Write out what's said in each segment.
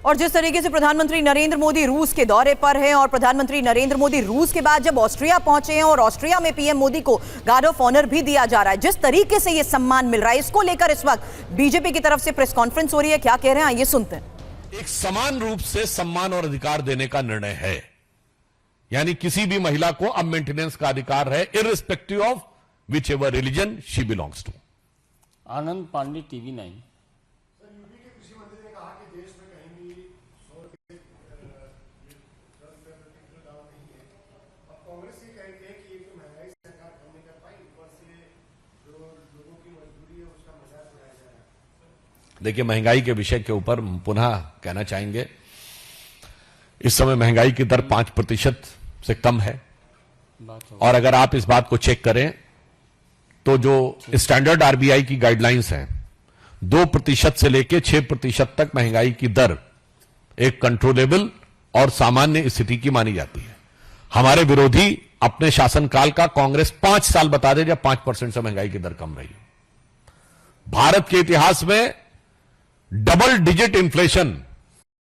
और जिस तरीके से प्रधानमंत्री नरेंद्र मोदी रूस के दौरे पर हैं और प्रधानमंत्री नरेंद्र मोदी रूस के बाद जब ऑस्ट्रिया पहुंचे हैं और ऑस्ट्रिया में पीएम मोदी को गार्ड ऑफ ऑनर भी दिया जा रहा है, जिस तरीके से यह सम्मान मिल रहा है, इसको लेकर इस वक्त बीजेपी की तरफ से प्रेस कॉन्फ्रेंस हो रही है। क्या कह रहे हैं ये सुनते हैं। एक समान रूप से सम्मान और अधिकार देने का निर्णय है, यानी किसी भी महिला को अब मेंटेनेंस का अधिकार है, irrespective of whichever religion she belongs to. Anand Pandey, TV 9। देखिए, महंगाई के विषय के ऊपर पुनः कहना चाहेंगे, इस समय महंगाई की दर 5% से कम है। और अगर आप इस बात को चेक करें तो जो स्टैंडर्ड आरबीआई की गाइडलाइंस हैं, 2% से लेकर 6% तक महंगाई की दर एक कंट्रोलेबल और सामान्य स्थिति की मानी जाती है। हमारे विरोधी अपने शासनकाल का कांग्रेस 5 साल बता दे जब 5% से महंगाई की दर कम रही। भारत के इतिहास में डबल डिजिट इन्फ्लेशन।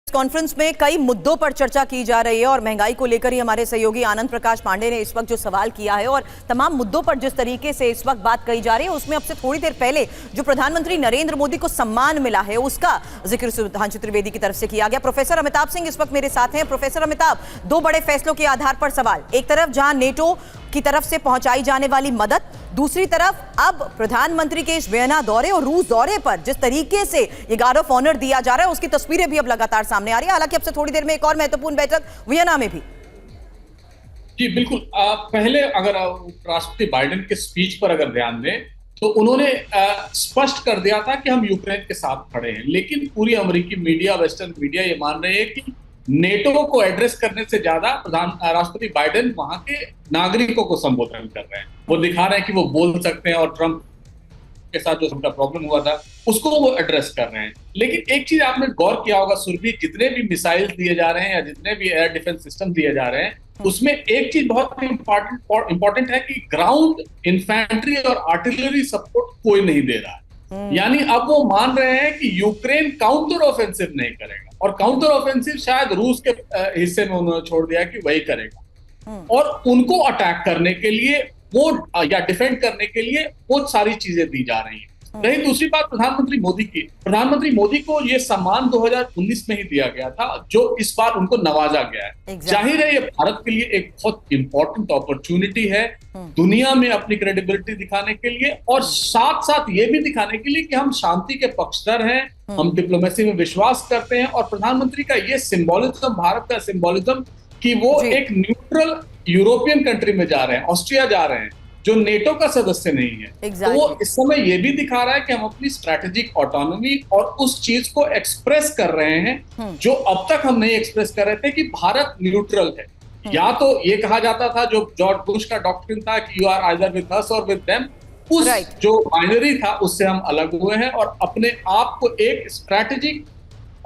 कॉन्फ्रेंस में कई मुद्दों पर चर्चा की जा रही है और महंगाई को लेकर ही हमारे सहयोगी आनंद प्रकाश पांडे ने इस वक्त जो सवाल किया है और तमाम मुद्दों पर जिस तरीके से इस वक्त बात कही जा रही है, उसमें अब से थोड़ी देर पहले जो प्रधानमंत्री नरेंद्र मोदी को सम्मान मिला है उसका जिक्र सुधांशु त्रिवेदी की तरफ से किया गया। प्रोफेसर अमिताभ सिंह इस वक्त मेरे साथ हैं। प्रोफेसर अमिताभ, 2 बड़े फैसलों के आधार पर सवाल, एक तरफ जहां नेटो की तरफ से पहुंचाई जाने वाली मदद, दूसरी तरफ अब प्रधानमंत्री के इस वियना दौरे और रूस दौरे पर जिस तरीके से ये गार्ड ऑफ ऑनर दिया जा रहा है उसकी तस्वीरें भी अब लगातार सामने आ रही है। हालांकि अब से थोड़ी देर में एक और महत्वपूर्ण बैठक वियना में भी। जी बिल्कुल। पहले अगर राष्ट्रपति बाइडेन के स्पीच पर अगर ध्यान दें तो उन्होंने स्पष्ट कर दिया था कि हम यूक्रेन के साथ खड़े हैं, लेकिन पूरी अमेरिकी मीडिया, वेस्टर्न मीडिया ये मान रहे हैं कि नेटो को एड्रेस करने से ज्यादा राष्ट्रपति बाइडेन वहां के नागरिकों को संबोधन कर रहे हैं। वो दिखा रहे हैं कि वो बोल सकते हैं और ट्रंप के साथ जो उनका प्रॉब्लम हुआ था उसको वो एड्रेस कर रहे हैं। लेकिन एक चीज आपने गौर किया होगा सुरभि, जितने भी मिसाइल दिए जा रहे हैं या जितने भी एयर डिफेंस सिस्टम दिए जा रहे हैं, उसमें एक चीज बहुत इंपॉर्टेंट है कि ग्राउंड इन्फेंट्री और आर्टिलरी सपोर्ट कोई नहीं दे रहा है। यानी अब वो मान रहे हैं कि यूक्रेन काउंटर ऑफेंसिव नहीं करेगा, और काउंटर ऑफेंसिव शायद रूस के हिस्से में उन्होंने छोड़ दिया कि वही करेगा। और उनको अटैक करने के लिए वो या डिफेंड करने के लिए वो सारी चीजें दी जा रही हैं। रही दूसरी बात प्रधानमंत्री मोदी की, प्रधानमंत्री मोदी को ये सम्मान 2019 में ही दिया गया था, जो इस बार उनको नवाजा गया है। जाहिर है ये भारत के लिए एक बहुत इंपॉर्टेंट अपॉर्चुनिटी है दुनिया में अपनी क्रेडिबिलिटी दिखाने के लिए, और साथ साथ ये भी दिखाने के लिए कि हम शांति के पक्षधर हैं, हम डिप्लोमेसी में विश्वास करते हैं। और प्रधानमंत्री का ये सिंबोलिज्म, भारत का सिंबोलिज्म कि वो एक न्यूट्रल यूरोपियन कंट्री में जा रहे हैं, ऑस्ट्रिया जा रहे हैं जो नेटो का सदस्य नहीं है, तो वो इस समय ये भी दिखा रहा है कि हम अपनी स्ट्रैटेजिक ऑटोनॉमी और उस चीज को एक्सप्रेस कर रहे हैं जो अब तक हम नहीं एक्सप्रेस कर रहे थे कि भारत न्यूट्रल है। या तो ये कहा जाता था, जो जॉर्ज बुश का डॉक्ट्रिन था कि you are either with us or with them, उस जो बाइनरी था उससे हम अलग हुए हैं और अपने आप को एक स्ट्रैटेजिक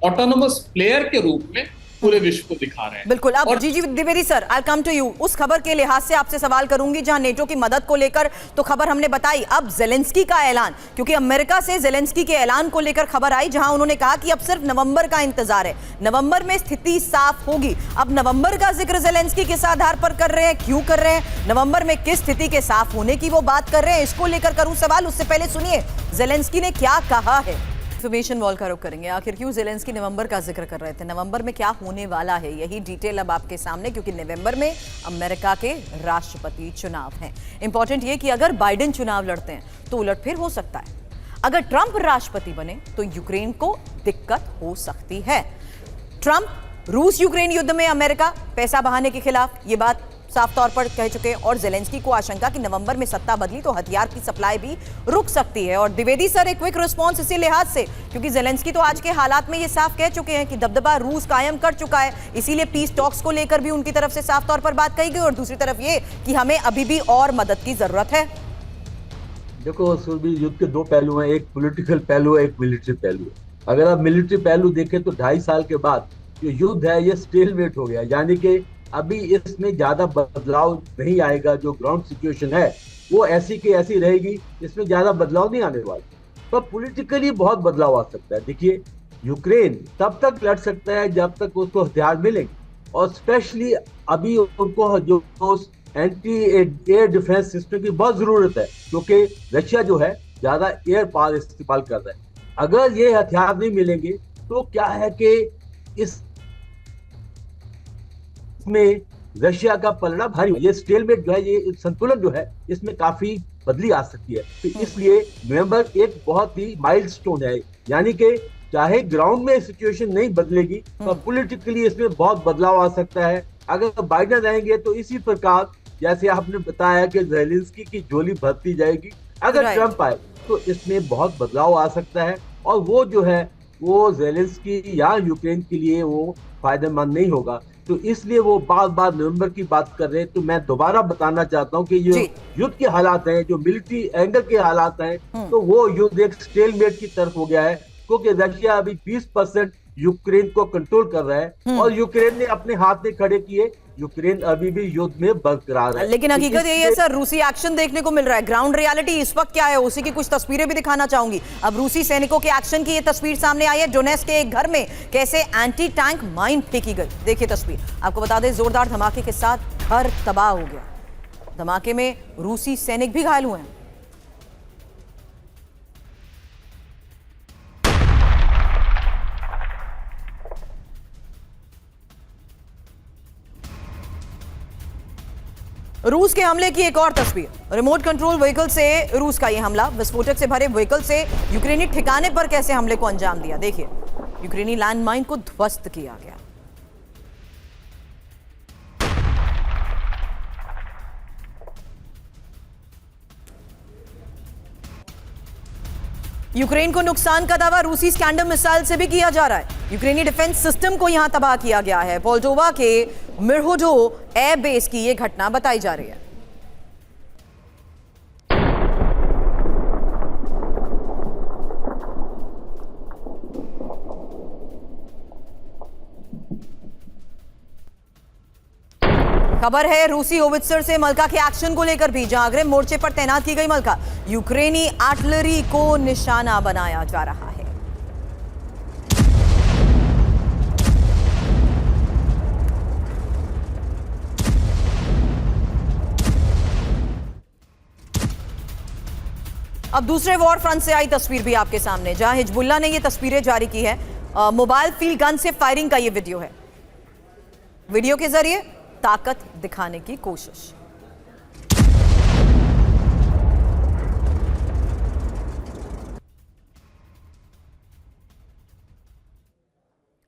ऑटोनोमस प्लेयर के रूप में पूरे विश्व को दिखा रहे हैं। बिल्कुल। अब जी Dwivedi sir, I come to you. उस खबर के लिहाज से आपसे सवाल करूंगी जहां नेटो की मदद को लेकर तो खबर हमने बताई, अब जेलेंस्की का ऐलान, क्योंकि अमेरिका से जेलेंस्की के ऐलान को लेकर खबर आई जहां उन्होंने कहा कि अब सिर्फ नवंबर का इंतजार है, नवंबर में स्थिति साफ होगी। अब नवंबर का जिक्र जेलेंस्की किस आधार पर कर रहे हैं, क्यों कर रहे हैं, नवंबर में किस स्थिति के साफ होने की वो बात कर रहे हैं, इसको लेकर करूं सवाल। उससे पहले सुनिए जेलेंस्की ने क्या कहा है। इन्फॉर्मेशन वॉल का रुख करेंगे, आखिर क्यों जेलेंस्की नवंबर का जिक्र कर रहे थे, नवंबर में क्या होने वाला है, यही डिटेल अब आपके सामने, क्योंकि नवंबर में अमेरिका के राष्ट्रपति चुनाव हैं। इंपॉर्टेंट ये कि अगर बाइडेन चुनाव लड़ते हैं तो उलटफेर हो सकता है, अगर ट्रंप राष्ट्रपति बने तो यूक्रेन को दिक्कत हो सकती है। ट्रंप रूस यूक्रेन युद्ध में अमेरिका पैसा बहाने के खिलाफ, ये बात साफ तौर पर कह चुके हैं, और जेलेंस्की को आशंका कि नवंबर में सत्ता बदली तो हथियार की सप्लाई भी रुक सकती है। और द्विवेदी सर, एक क्विक रिस्पांस इसी लिहाज से, क्योंकि जेलेंस्की तो आज के हालात में ये साफ कह चुके हैं कि दबदबा रूस कायम कर चुका है, इसीलिए पीस टॉक्स को लेकर भी उनकी तरफ से साफ तौर पर बात कही गई, और दूसरी तरफ ये कि हमें अभी भी और मदद की जरूरत है। देखो सुरभि, युद्ध के 2 पहलू हैं, एक पॉलिटिकल पहलू है, एक मिलिट्री पहलू है। अगर आप मिलिट्री पहलू देखें तो 2.5 साल के बाद जो युद्ध है ये स्टेलमेट हो गया, यानी कि अभी इसमें ज्यादा बदलाव नहीं आएगा। जो ग्राउंड सिचुएशन है वो ऐसी की ऐसी रहेगी, इसमें ज्यादा बदलाव नहीं आने वाला, पर पॉलिटिकली बहुत बदलाव आ सकता है। देखिए, यूक्रेन तब तक लड़ सकता है जब तक उसको हथियार मिलेंगे, और स्पेशली अभी उनको जो एंटी एयर डिफेंस सिस्टम की बहुत जरूरत है, क्योंकि रशिया जो है ज्यादा एयर पावर इस्तेमाल कर रहा है। अगर ये हथियार नहीं मिलेंगे तो क्या है कि इसमें रशिया का पलड़ा भारी, ये स्टेलमेट जो है, ये संतुलन जो है, इसमें काफी बदली आ सकती है। तो इसलिए नवंबर एक बहुत ही माइलस्टोन है, यानी कि चाहे ग्राउंड में सिचुएशन नहीं बदलेगी तो पॉलिटिकली इसमें बहुत बदलाव आ सकता है। अगर बाइडेन रहेंगे तो इसी प्रकार जैसे आपने बताया कि ज़ेलेंस्की की झोली भरती जाएगी। अगर ट्रंप आए तो इसमें बहुत बदलाव आ सकता है, और वो जो है वो ज़ेलेंस्की या यूक्रेन के लिए वो फायदेमंद नहीं होगा। तो इसलिए वो बार बार नवंबर की बात कर रहे हैं। तो मैं दोबारा बताना चाहता हूं कि ये युद्ध के हालात हैं, जो मिलिट्री एंगल के हालात हैं, तो वो युद्ध एक स्टेलमेट की तरफ हो गया है, क्योंकि रशिया अभी 20% यूक्रेन को कंट्रोल कर रहा है, और यूक्रेन ने अपने हाथ में खड़े किए। यूक्रेन अभी भी युद्ध में बरकरार है। लेकिन हकीकत यही है सर, रूसी एक्शन देखने को मिल रहा है। ग्राउंड रियलिटी इस वक्त क्या है, उसी की कुछ तस्वीरें भी दिखाना चाहूंगी। अब रूसी सैनिकों के एक्शन की ये तस्वीर सामने आई है। डोनेट्स्क के एक घर में कैसे एंटी टैंक माइन फेंकी गई, देखिए तस्वीर। आपको बता दें, जोरदार धमाके के साथ घर तबाह हो गया। धमाके में रूसी सैनिक भी घायल हुए हैं। रूस के हमले की एक और तस्वीर, रिमोट कंट्रोल व्हीकल से रूस का यह हमला। विस्फोटक से भरे व्हीकल से यूक्रेनी ठिकाने पर कैसे हमले को अंजाम दिया, देखिए। यूक्रेनी लैंडमाइन को ध्वस्त किया गया। यूक्रेन को नुकसान का दावा रूसी स्कैंडल मिसाइल से भी किया जा रहा है। यूक्रेनी डिफेंस सिस्टम को यहां तबाह किया गया है। पोल्टोवा के मिरहोडो एयर बेस की यह घटना बताई जा रही है। खबर है रूसी होवित्जर से मल्का के एक्शन को लेकर भी, जहां अग्रिम मोर्चे पर तैनात की गई मल्का। यूक्रेनी आर्टिलरी को निशाना बनाया जा रहा है। अब दूसरे वॉर फ्रंट से आई तस्वीर भी आपके सामने, जहां हिजबुल्लाह ने ये तस्वीरें जारी की है। मोबाइल फील्ड गन से फायरिंग का ये वीडियो है। वीडियो के जरिए ताकत दिखाने की कोशिश।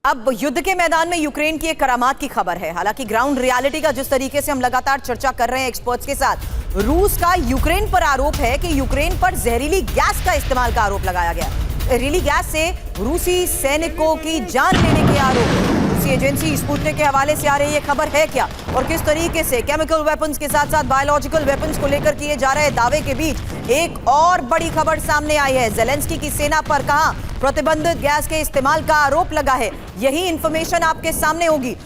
अब युद्ध के मैदान में यूक्रेन की एक करामात की खबर है। हालांकि ग्राउंड रियलिटी का जिस तरीके से हम लगातार चर्चा कर रहे हैं एक्सपर्ट्स के साथ, रूस का यूक्रेन पर आरोप है कि यूक्रेन पर जहरीली गैस का इस्तेमाल का आरोप लगाया गया। जहरीली गैस से रूसी सैनिकों की जान लेने के आरोप। रूसी एजेंसी स्पुतनिक के हवाले से आ रही ये खबर है क्या, और किस तरीके से केमिकल वेपन्स के साथ साथ बायोलॉजिकल वेपन्स को लेकर किए जा रहे दावे के बीच एक और बड़ी खबर सामने आई है। ज़ेलेंस्की की सेना पर कहां प्रतिबंधित गैस के इस्तेमाल का आरोप लगा है। यही इंफॉर्मेशन आपके सामने होगी।